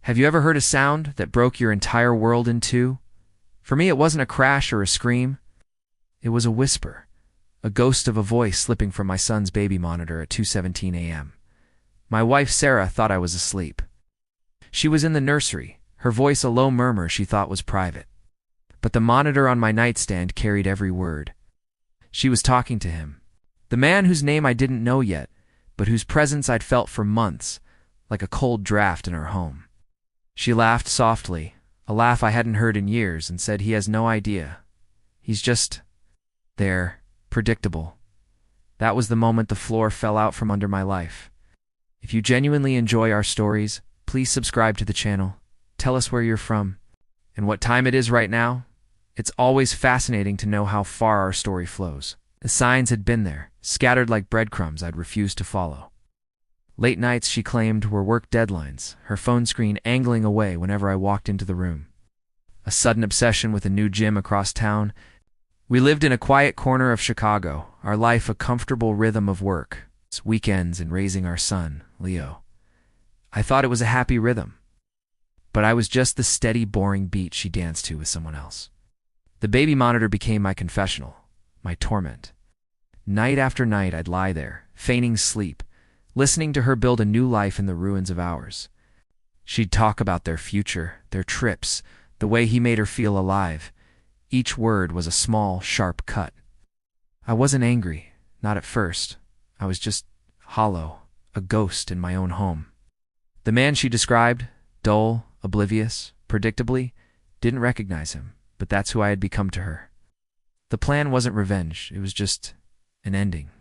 Have you ever heard a sound that broke your entire world in two? For me, it wasn't a crash or a scream. It was a whisper, a ghost of a voice slipping from my son's baby monitor at 2:17 a.m. My wife, Sarah, thought I was asleep. She was in the nursery, her voice a low murmur she thought was private. But the monitor on my nightstand carried every word. She was talking to him, the man whose name I didn't know yet, but whose presence I'd felt for months, like a cold draft in her home. She laughed softly, a laugh I hadn't heard in years, and said, "He has no idea. He's just there, predictable." That was the moment the floor fell out from under my life. If you genuinely enjoy our stories, please subscribe to the channel. Tell us where you're from and what time it is right now. It's always fascinating to know how far our story flows. The signs had been there, scattered like breadcrumbs I'd refused to follow. Late nights, she claimed, were work deadlines, her phone screen angling away whenever I walked into the room. A sudden obsession with a new gym across town. We lived in a quiet corner of Chicago, our life a comfortable rhythm of work, weekends, and raising our son, Leo. I thought it was a happy rhythm, but I was just the steady, boring beat she danced to with someone else. The baby monitor became my confessional, my torment. Night after night, I'd lie there, feigning sleep, listening to her build a new life in the ruins of ours. She'd talk about their future, their trips, the way he made her feel alive. Each word was a small, sharp cut. I wasn't angry, not at first. I was just hollow, a ghost in my own home. The man she described, dull, oblivious, predictably, didn't recognize him, but that's who I had become to her. The plan wasn't revenge, it was just an ending.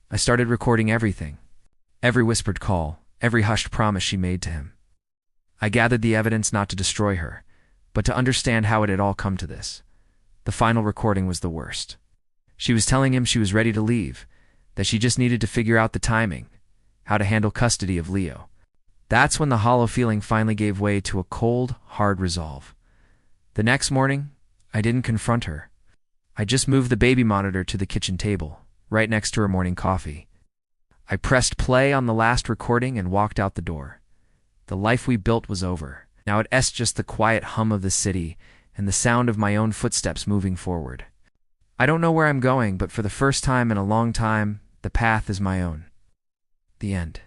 I started recording everything. Every whispered call, every hushed promise she made to him. I gathered the evidence not to destroy her, but to understand how it had all come to this. The final recording was the worst. She was telling him she was ready to leave, that she just needed to figure out the timing, how to handle custody of Leo. That's when the hollow feeling finally gave way to a cold, hard resolve. The next morning, I didn't confront her. I just moved the baby monitor to the kitchen table, right next to her morning coffee. I pressed play on the last recording and walked out the door. The life we built was over. Now it's just the quiet hum of the city and the sound of my own footsteps moving forward. I don't know where I'm going, but for the first time in a long time, the path is my own. The end.